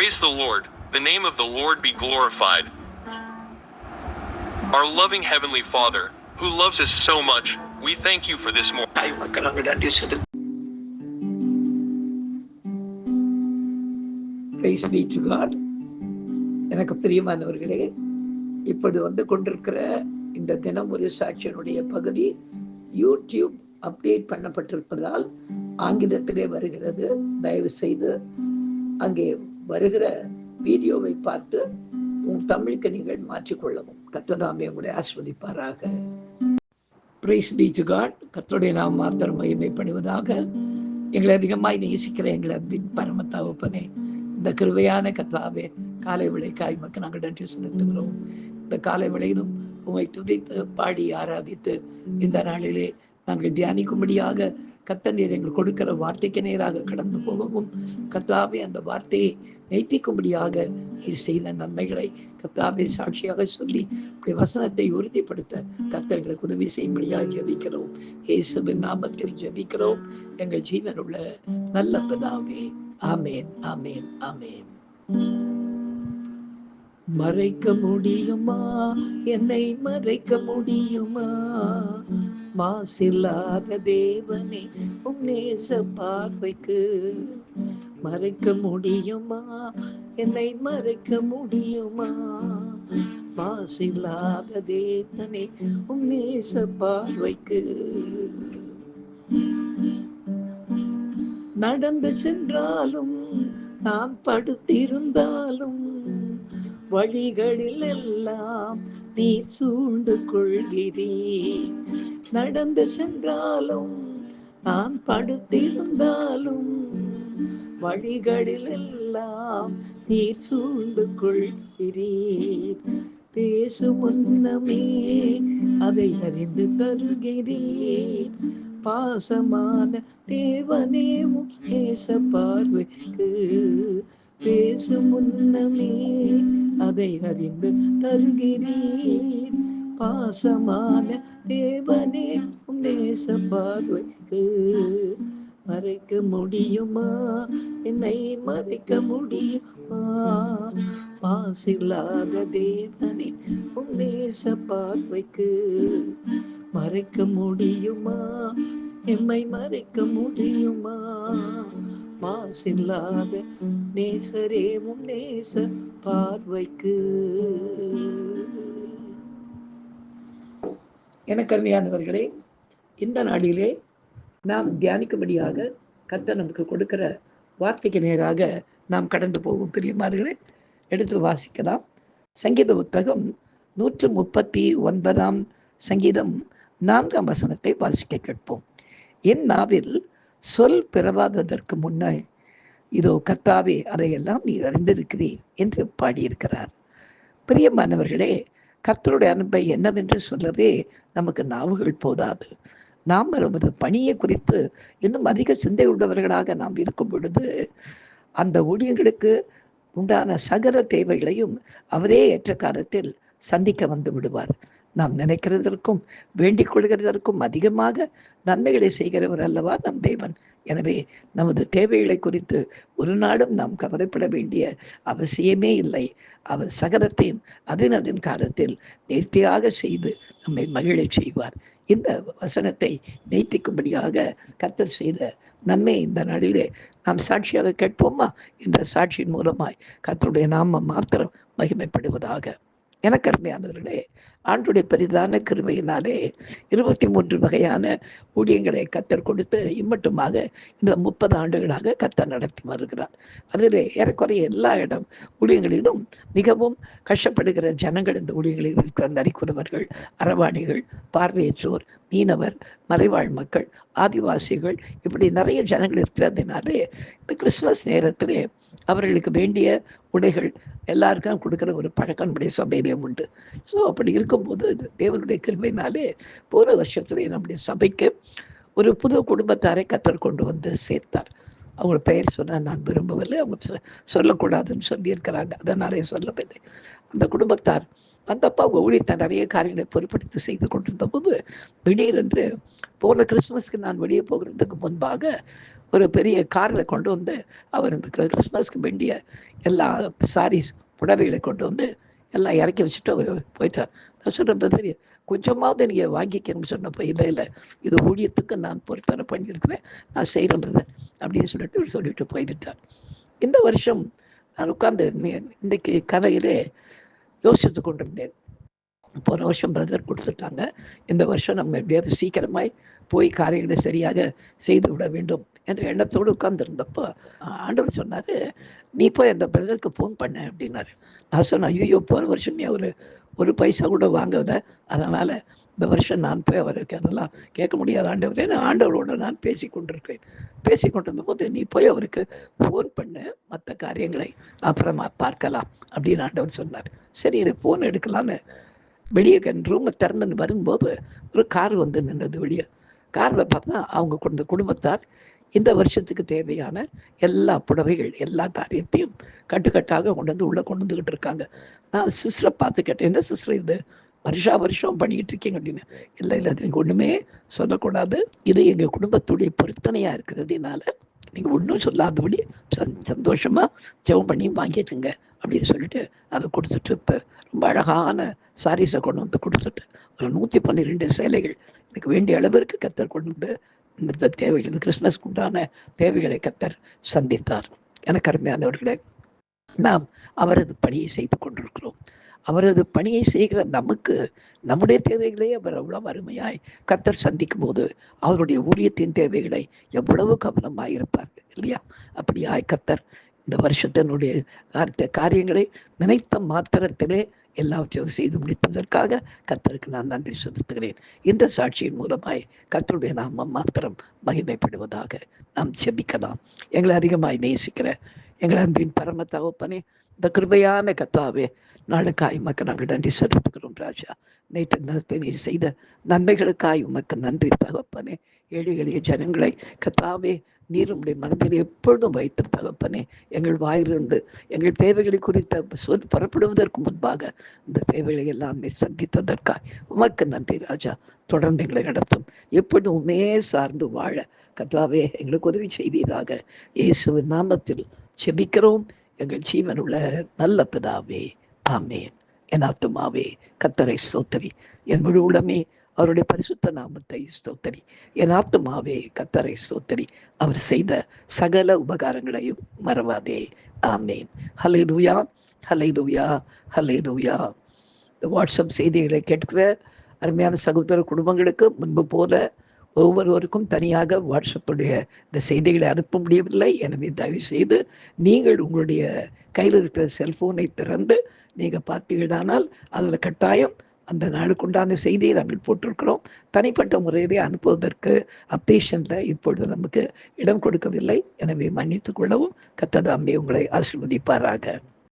Praise the Lord. The name of the Lord be glorified. Our loving Heavenly Father, who loves us so much, we thank you for this morning. தாய் மக்கள் அங்கு நன்றி செலுத்த. Praise be to God. எனக்கு பிரியமானவர்களே, இப்போது வந்து கொண்டிருக்கிற இந்த தினம் ஒரு சாட்சியினுடைய பகுதி யூடியூப் அப்டேட் பண்ணப்பட்டிருப்பதால் ஆங்கிலத்திலே வருகிறது. தயவு செய்து அங்கே வருகிற வீடியோவை பார்த்து உன் தமிழுக்கு நீங்கள் மாற்றிக்கொள்ளவும். கர்த்தர் உங்களை ஆசீர்வதிப்பாராக. Praise be to God. கர்த்தருடைய நாம் மாத்திரம் மகிமைப்படுவதாக. எங்களை அதிகமாய் நேசிக்கிற எங்களை அன்பின் பரம தகப்பனே, இந்த கிருபையான கர்த்தாவே, காலை விளைக்காய் மக்கள் நாங்கள் நன்றி செலுத்துகிறோம். இந்த காலை விளையிலும் உம்மை துதித்து பாடி ஆராதித்து இந்த நாளிலே நாங்கள் தியானிக்கும்படியாக கர்த்தர் நீர் எங்களுக்கு கொடுக்கிற வார்த்தைக்கு நேராக கடந்து போகவும், கர்த்தாவே அந்த வார்த்தையை மெய்ப்பிக்கும்படியாக நீர் செய்த நன்மைகளை கர்த்தாவே சாட்சியாக சொல்லி வசனத்தை உறுதிப்படுத்த கர்த்தர் எங்களுக்கு உதவி செய்யும்படியாக ஜெபிக்கிறோம். இயேசுவின் நாமத்தில் ஜெபிக்கிறோம் எங்கள் ஜீவனுள்ள நல்ல பிதாவே. ஆமேன், ஆமேன், ஆமேன். மறைக்க முடியுமா என்னை, மறைக்க முடியுமா மாசில்லாத தேவனே உம் நேச பார்வைக்கு? மறைக்க முடியுமா என்னை, மறைக்க முடியுமா மாசில்லாத தேவனே உம் நேச பார்வைக்கு? நடந்து சென்றாலும் நான் படுத்திருந்தாலும் வழிகளில் எல்லாம் நீர் சூழ்ந்து கொள்கிறீர். நடந்து சென்றாலும் நான் படுத்திருந்தாலும் வழிகளில் எல்லாம் நீர் சூழ்ந்து கொள்கிறீர். பேசும் முன்னமே அதை அறிந்து தருகிறீர். பாசமான தேவனே நேச பார்வைக்கு. பேசும் முன்னமே அதை அறிந்து தருகிறீர். பாசமான தேவனே நேச பார்வைக்கு. மறைக்க முடியுமா என்னை, மறைக்க முடியுமா மாசில்லாத தேவனே நேச பார்வைக்கு? மறைக்க முடியுமா எம்மை, மறைக்க முடியுமா மாசில்லாத நேசரே உம் நேச பார்வைக்கு? எனக்கு அருமையானவர்களே, இந்த நாளிலே நாம் தியானிக்கும்படியாக கர்த்தர் நமக்கு கொடுக்கிற வார்த்தைக்கு நேராக நாம் கடந்து போகும். பிரியமானவர்களே, எடுத்து வாசிக்கலாம். சங்கீத புத்தகம் 139 சங்கீதம் 4 வசனத்தை வாசிக்க கேட்போம். என் நாவில் சொல் பிறவாததற்கு முன்னே இதோ கர்த்தாவே அதையெல்லாம் நீர் அறிந்திருக்கிறீர் என்று பாடியிருக்கிறார். பிரியமானவர்களே, கர்த்தருடைய அன்பை என்னவென்று சொல்லவே நமக்கு நாவுகள் போதாது. நாம் நமது பணியை குறித்து இன்னும் அதிக சிந்தை உள்ளவர்களாக நாம் இருக்கும் பொழுது அந்த ஊழியர்களுக்கு உண்டான சகல தேவைகளையும் அவரே ஏற்ற காலத்தில் சந்திக்க வந்து விடுவார். நாம் நினைக்கிறதற்கும் வேண்டிக் கொள்கிறதற்கும் அதிகமாக நன்மைகளை செய்கிறவர் அல்லவா நம் தேவன். எனவே நமது தேவைகளை குறித்து ஒரு நாளும் நாம் கவலைப்பட வேண்டிய அவசியமே இல்லை. அவர் சகலத்தையும் அதன் காலத்தில் நேர்த்தியாக செய்து நம்மை மகிழ செய்வார். இந்த வசனத்தை மெய்ப்பிக்கும்படியாக கர்த்தர் செய்த நன்மை இந்த நாளிலே நாம் சாட்சியாக கேட்போமா? இந்த சாட்சியின் மூலமாய் கர்த்தருடைய நாமம் மாத்திரம் மகிமைப்படுவதாக. எனக்கு அருமையானவர்களே, ஆண்டுடைய பெரிதான கிருபையினாலே 23 வகையான ஊழியங்களை கர்த்தர் கொடுத்து இம்மட்டுமாக இந்த 30 ஆண்டுகளாக கர்த்தர் நடத்தி வருகிறார். அதில் ஏறக்குறைய எல்லா ஊழியங்களிலும் மிகவும் கஷ்டப்படுகிற ஜனங்கள் இந்த ஊழியங்களில் இருக்கிற நரிக்குறவர்கள், அரவாணிகள், பார்வையற்றோர், மீனவர், மலைவாழ் மக்கள், ஆதிவாசிகள், இப்படி நிறைய ஜனங்கள் இருக்கிறதுனாலே இந்த கிறிஸ்துமஸ் நேரத்திலே அவர்களுக்கு வேண்டிய உடைகள் எல்லாருக்கும் கொடுக்குற ஒரு பழக்கம் நம்முடைய சபையிலே உண்டு. ஸோ அப்படி இருக்கும்போது தேவனுடைய கிருபையினாலே போன வருஷத்திலே நம்முடைய சபைக்கு ஒரு புது குடும்பத்தாரை கர்த்தர் கொண்டு வந்து சேர்த்தார். அவங்கள பெயர் சொன்ன நான் விரும்பவில்லை, அவங்க சொல்லக்கூடாதுன்னு சொல்லியிருக்கிறாங்க, அதனாலே சொல்லவில்லை. அந்த குடும்பத்தார் வந்தப்போ அவங்க ஊழியத்தை நிறைய காரியங்களை பொறுப்படுத்தி செய்து கொண்டிருந்த போது திடீரென்று போன கிறிஸ்துமஸ்க்கு நான் வெளியே போகிறதுக்கு முன்பாக ஒரு பெரிய காரில் கொண்டு வந்து அவர் இந்த கிறிஸ்மஸ்க்கு வேண்டிய எல்லா சாரீஸ் புடவைகளை கொண்டு வந்து எல்லாம் இறக்கி வச்சுட்டு அவர் போயிட்டார். நான் சொல்கிறேன், பிரதர் கொஞ்சமாவது நீங்கள் வாங்கிக்கணும்னு சொன்னப்போ, இல்லை இல்லை இது ஊழியத்துக்கு நான் பொறுத்தனை பண்ணியிருக்கிறேன், நான் செய்கிறேன் பிரதர் அப்படின்னு சொல்லிட்டு போய்விட்டார். இந்த வருஷம் நான் உட்கார்ந்து இன்றைக்கு கதையிலே யோசித்து கொண்டிருந்தேன். போன வருஷம் பிரதர் கொடுத்துட்டாங்க, இந்த வருஷம் நம்ம எப்படியாவது சீக்கிரமாய் போய் காரியங்களை சரியாக செய்து விட வேண்டும் என்ற எண்ணத்தோடு உட்கார்ந்துருந்தப்போ ஆண்டவர் சொன்னார், நீ போய் அந்த பிரதருக்கு ஃபோன் பண்ண அப்படின்னாரு. நான் சொன்னேன், ஐயோ போன வருஷம் நீ ஒரு பைசா கூட வாங்கலை, அதனால் இந்த வருஷம் நான் போய் அவருக்கு அதெல்லாம் கேட்க முடியாத ஆண்டவரே, நான் ஆண்டவரோடு நான் பேசி கொண்டிருந்த போது நீ போய் அவருக்கு ஃபோன் பண்ணு, மற்ற காரியங்களை அப்புறமா பார்க்கலாம் அப்படின்னு ஆண்டவர் சொன்னார். சரி எனக்கு ஃபோன் எடுக்கலான்னு வெளியே ரூமை திறந்து வரும்போது ஒரு கார் வந்து நின்றது. வெளியே காரில் பார்த்தா அவங்க கொண்ட குடும்பத்தார் இந்த வருஷத்துக்கு தேவையான எல்லா புடவைகள் எல்லா காரியத்தையும் கட்டுக்கட்டாக கொண்டு வந்து உள்ளே கொண்டு வந்துக்கிட்டு இருக்காங்க. நான் சிஸ்டரை பார்த்து கேட்டேன், என்ன சிஸ்டர் இது வருஷம் பண்ணிக்கிட்டு இருக்கீங்க அப்படின்னு. இல்லை இல்லை அது நீங்கள் ஒன்றுமே சொல்லக்கூடாது, இது எங்கள் குடும்பத்துடைய பொருத்தனையாக இருக்கிறதுனால நீங்கள் ஒன்றும் சொல்லாதபடி சந்தோஷமாக ஜெபம் பண்ணி வாங்கிட்டுங்க அப்படின்னு சொல்லிட்டு அதை கொடுத்துட்டு, இப்போ ரொம்ப அழகான சாரீஸை கொண்டு வந்து கொடுத்துட்டு ஒரு 112 சேலைகள் எனக்கு வேண்டிய அளவிற்கு கத்தர் கொண்டு வந்து இந்த தேவைகள், இந்த கிறிஸ்மஸ்க்கு உண்டான தேவைகளை கத்தர் சந்தித்தார். எனக்கு அருமையானவர்களே, நாம் அவரது பணியை செய்து கொண்டிருக்கிறோம். அவரது பணியை செய்கிற நமக்கு நம்முடைய தேவைகளை அவர் அவ்வளவு அருமையாய் கத்தர் சந்திக்கும் போது அவருடைய ஊழியத்தின் தேவைகளை எவ்வளவு கவனமாக இருப்பார்கள் இல்லையா? அப்படியாய் கத்தர் இந்த வருஷத்தினுடைய காரியங்களை நினைத்த மாத்திரத்திலே எல்லாவற்றையும் செய்து முடித்ததற்காக கத்தருக்கு நான் நன்றி செலுத்துகிறேன். இந்த சாட்சியின் மூலமாய் கத்தருடைய நாமம் மாத்திரம் மகிமைப்படுவதாக நாம் செபிக்கலாம். எங்களை அதிகமாய் நேசிக்கிற எங்களை அன்பின் பரம தகப்பனே, இந்த கிருபையான கத்தாவே, நாளுக்காய் உமக்கு நாங்கள் நன்றி செலுத்துகிறோம் ராஜா. நேற்று தினத்தை நீ செய்த நன்மைகளுக்காய் உமக்கு நன்றி தகப்பனே. ஏழை எளிய ஜனங்களை கத்தாவே நீர் உடைய மனதில் எப்பொழுதும் வைத்த தகப்பனே, எங்கள் வாயிலிருந்து எங்கள் தேவைகளை குறித்த புறப்படுவதற்கு முன்பாக இந்த தேவைகளை எல்லாம் நீர் சந்தித்ததற்காய் உமக்கு நன்றி ராஜா. தொடர்ந்து எங்களை நடத்தும், எப்பொழுதும் உண்மே சார்ந்து வாழ கத்தாவே எங்களுக்கு உதவி செய்வீராக. இயேசுவின் நாமத்தில் செபிக்கிறோம் எங்கள் ஜீவனுள்ள நல்ல பிதாவே, ஆமேன். என் ஆத்துமாவே கத்தரை ஸ்தோத்திரி, என் முழு உளமே அவருடைய பரிசுத்த நாமத்தை ஸ்தோத்திரி. என் ஆத்துமாவே கத்தரை ஸ்தோத்திரி, அவர் செய்த சகல உபகாரங்களையும் மறவாதே, ஆமேன். ஹல்லேலூயா, ஹல்லேலூயா, ஹல்லேலூயா. வாட்ஸ்அப் செய்திகளை கேட்கிற அருமையான சகோதர குடும்பங்களுக்கு முன்பு போல ஒவ்வொருவருக்கும் தனியாக வாட்ஸ்அப்புடைய இந்த செய்திகளை அனுப்ப முடியவில்லை. எனவே தயவு செய்து நீங்கள் உங்களுடைய கையில் இருக்கிற செல்ஃபோனை திறந்து நீங்கள் பார்த்தீர்களானால் அதில் கட்டாயம் அந்த நாளுக்குண்டான செய்தியை நாங்கள் போட்டிருக்கிறோம். தனிப்பட்ட முறையிலே அனுப்புவதற்கு அப்டேஷனில் இப்பொழுது நமக்கு இடம் கொடுக்கவில்லை. எனவே மன்னித்துக் கொள்ளவும். கர்த்தர் தாமே உங்களை ஆசீர்வதிப்பாராக.